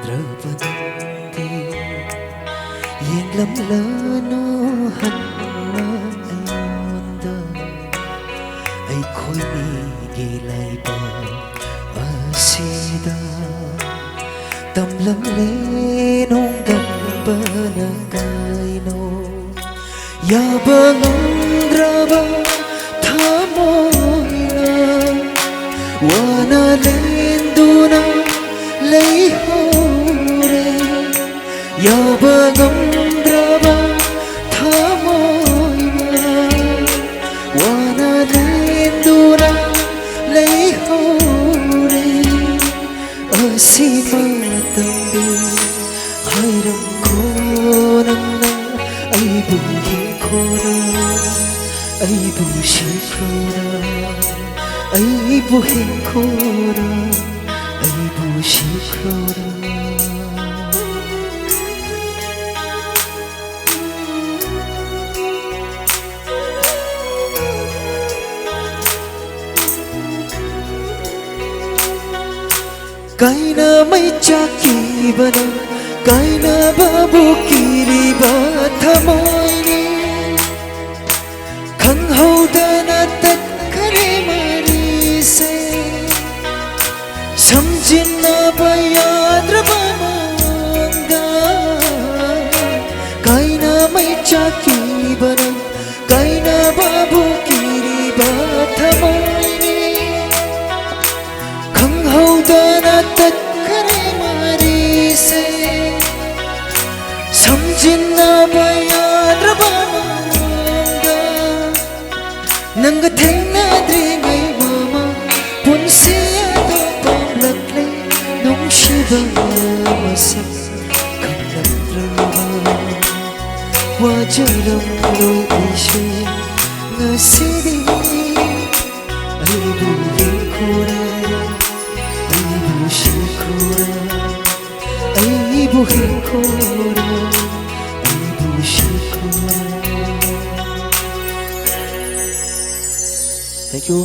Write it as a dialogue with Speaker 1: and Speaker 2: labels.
Speaker 1: Drapati Yen lam lano hanma ayonda Ay khoi ni gilay pa asida Tam lam lenong gamba na kaino Yabang draba thamoy na Wana lenduna lay hore Yabang draba thamoy na Wana lenduna lay hore Asima tambi hayram ko nang na ay bungin ko na ay bushi ko na ay buhin ko na ay bushi ko na Kaina may chaki bana Kaina babu kiri ba thamoy ni Khang hau dana tat kare mari se Samjhin na ba yaad raba manga Kaina may chaki bana Kaina babu kiri ba thamoy ni Khang hau dana tat kare mari se Samjhin na ba yaad raba manga Nanga thengna dre ngai mama punsi ado komlak le nong shiba masak kamlam drama wajaram loi ishe ngasidi ay buhin kura ay bushi kura ay buhin kura ay bushi kura Thank you.